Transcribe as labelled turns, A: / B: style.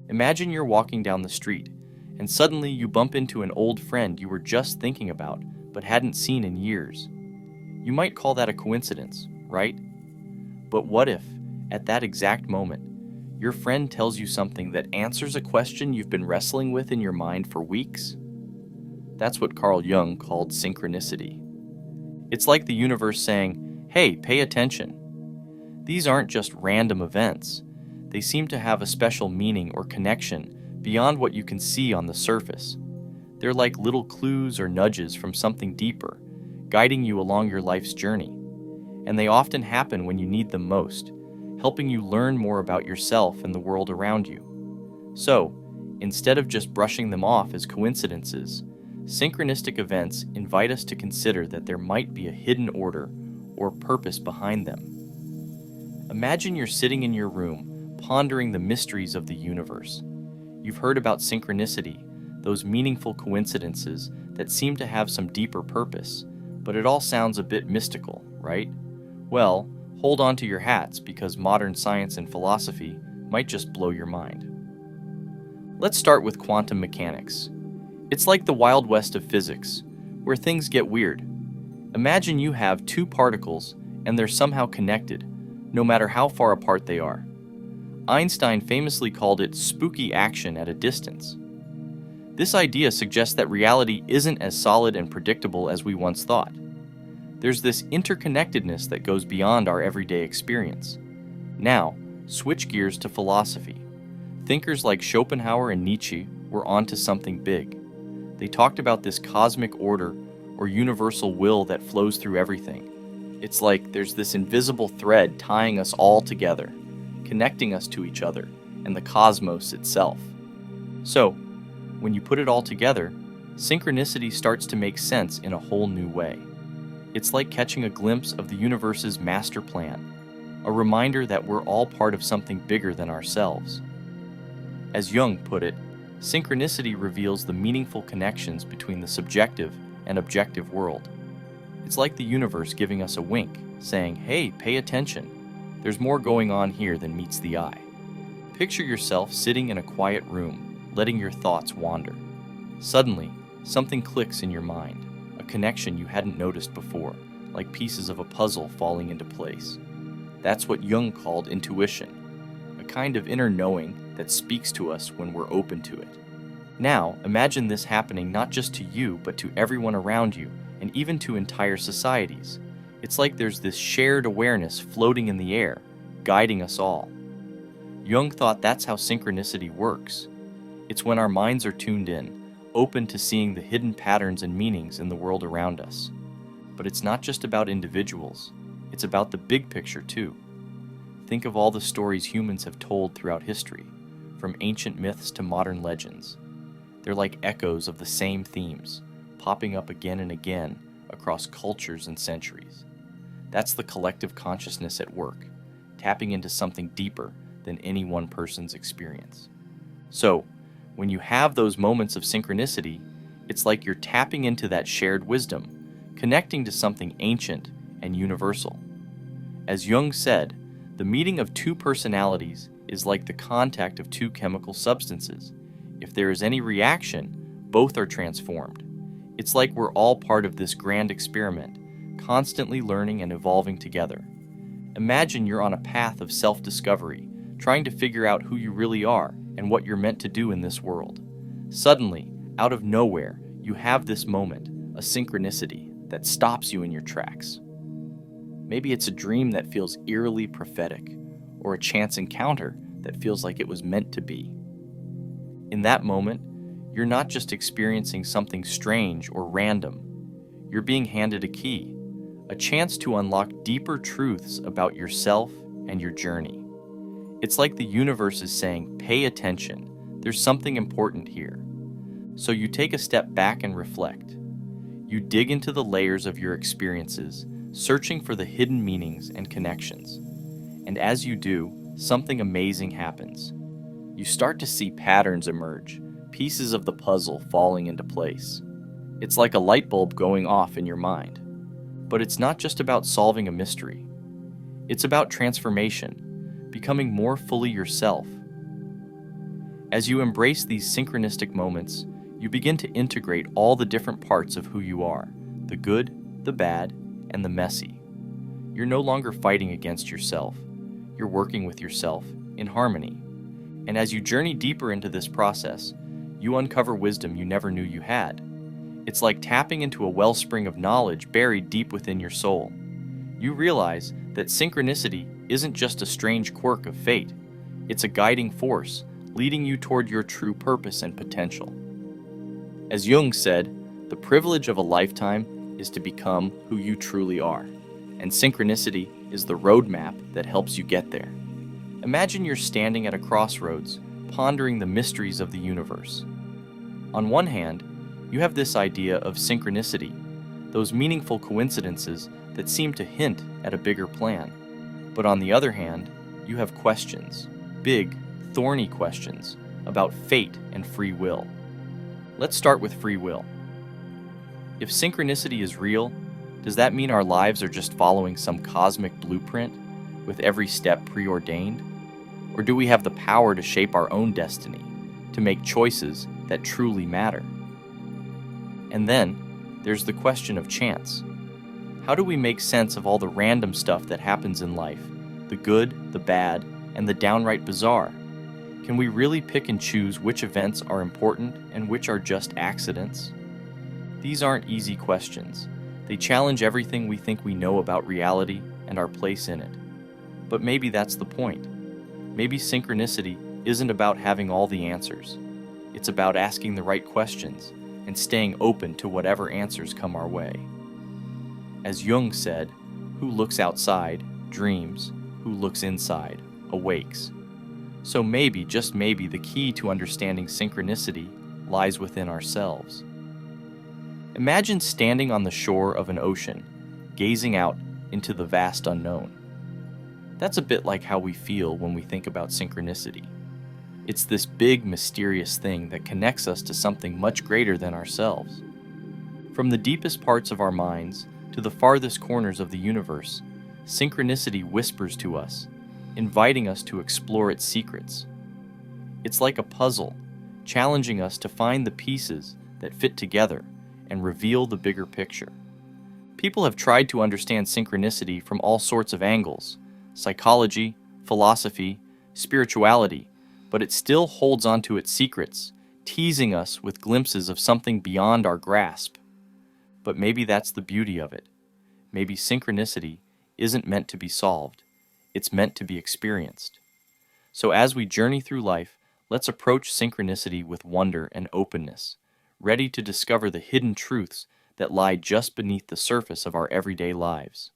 A: Imagine you're walking down the street, and suddenly you bump into an old friend you were just thinking about but hadn't seen in years. You might call that a coincidence, right? But what if, at that exact moment, your friend tells you something that answers a question you've been wrestling with in your mind for weeks? That's what Carl Jung called synchronicity. It's like the universe saying, "Hey, pay attention." These aren't just random events. They seem to have a special meaning or connection beyond what you can see on the surface. They're like little clues or nudges from something deeper, guiding you along your life's journey. And they often happen when you need them most, helping you learn more about yourself and the world around you. So, instead of just brushing them off as coincidences, synchronistic events invite us to consider that there might be a hidden order or purpose behind them. Imagine you're sitting in your room, pondering the mysteries of the universe. You've heard about synchronicity, those meaningful coincidences that seem to have some deeper purpose, but it all sounds a bit mystical, right? Well, hold on to your hats because modern science and philosophy might just blow your mind. Let's start with quantum mechanics. It's like the Wild West of physics, where things get weird. Imagine you have two particles and they're somehow connected, no matter how far apart they are. Einstein famously called it spooky action at a distance. This idea suggests that reality isn't as solid and predictable as we once thought. There's this interconnectedness that goes beyond our everyday experience. Now, switch gears to philosophy. Thinkers like Schopenhauer and Nietzsche were onto something big. They talked about this cosmic order or universal will that flows through everything. It's like there's this invisible thread tying us all together, connecting us to each other and the cosmos itself. So, when you put it all together, synchronicity starts to make sense in a whole new way. It's like catching a glimpse of the universe's master plan, a reminder that we're all part of something bigger than ourselves. As Jung put it, synchronicity reveals the meaningful connections between the subjective and objective world. It's like the universe giving us a wink, saying, "Hey, pay attention. There's more going on here than meets the eye." Picture yourself sitting in a quiet room, letting your thoughts wander. Suddenly, something clicks in your mind, a connection you hadn't noticed before, like pieces of a puzzle falling into place. That's what Jung called intuition, a kind of inner knowing that speaks to us when we're open to it. Now, imagine this happening not just to you, but to everyone around you, and even to entire societies. It's like there's this shared awareness floating in the air, guiding us all. Jung thought that's how synchronicity works. It's when our minds are tuned in, open to seeing the hidden patterns and meanings in the world around us. But it's not just about individuals, it's about the big picture too. Think of all the stories humans have told throughout history, from ancient myths to modern legends. They're like echoes of the same themes, popping up again and again across cultures and centuries. That's the collective consciousness at work, tapping into something deeper than any one person's experience. So, when you have those moments of synchronicity, it's like you're tapping into that shared wisdom, connecting to something ancient and universal. As Jung said, the meeting of two personalities is like the contact of two chemical substances. If there is any reaction, both are transformed. It's like we're all part of this grand experiment, constantly learning and evolving together. Imagine you're on a path of self-discovery, trying to figure out who you really are and what you're meant to do in this world. Suddenly, out of nowhere, you have this moment, a synchronicity that stops you in your tracks. Maybe it's a dream that feels eerily prophetic, or a chance encounter that feels like it was meant to be. In that moment, you're not just experiencing something strange or random. You're being handed a key, a chance to unlock deeper truths about yourself and your journey. It's like the universe is saying, "Pay attention, there's something important here." So you take a step back and reflect. You dig into the layers of your experiences, searching for the hidden meanings and connections. And as you do, something amazing happens. You start to see patterns emerge, pieces of the puzzle falling into place. It's like a light bulb going off in your mind. But it's not just about solving a mystery. It's about transformation, becoming more fully yourself. As you embrace these synchronistic moments, you begin to integrate all the different parts of who you are, the good, the bad, and the messy. You're no longer fighting against yourself. You're working with yourself in harmony. And as you journey deeper into this process, you uncover wisdom you never knew you had. It's like tapping into a wellspring of knowledge buried deep within your soul. You realize that synchronicity isn't just a strange quirk of fate. It's a guiding force, leading you toward your true purpose and potential. As Jung said, the privilege of a lifetime is to become who you truly are, and synchronicity is the roadmap that helps you get there. Imagine you're standing at a crossroads, pondering the mysteries of the universe. On one hand, you have this idea of synchronicity, those meaningful coincidences that seem to hint at a bigger plan. But on the other hand, you have questions, big, thorny questions, about fate and free will. Let's start with free will. If synchronicity is real, does that mean our lives are just following some cosmic blueprint, with every step preordained? Or do we have the power to shape our own destiny, to make choices that truly matter? And then, there's the question of chance. How do we make sense of all the random stuff that happens in life, the good, the bad, and the downright bizarre? Can we really pick and choose which events are important and which are just accidents? These aren't easy questions. They challenge everything we think we know about reality and our place in it. But maybe that's the point. Maybe synchronicity isn't about having all the answers. It's about asking the right questions and staying open to whatever answers come our way. As Jung said, who looks outside dreams, who looks inside awakes. So maybe, just maybe, the key to understanding synchronicity lies within ourselves. Imagine standing on the shore of an ocean, gazing out into the vast unknown. That's a bit like how we feel when we think about synchronicity. It's this big, mysterious thing that connects us to something much greater than ourselves. From the deepest parts of our minds to the farthest corners of the universe, synchronicity whispers to us, inviting us to explore its secrets. It's like a puzzle, challenging us to find the pieces that fit together and reveal the bigger picture. People have tried to understand synchronicity from all sorts of angles: psychology, philosophy, spirituality, but it still holds onto its secrets, teasing us with glimpses of something beyond our grasp. But maybe that's the beauty of it. Maybe synchronicity isn't meant to be solved. It's meant to be experienced. So as we journey through life, let's approach synchronicity with wonder and openness, ready to discover the hidden truths that lie just beneath the surface of our everyday lives.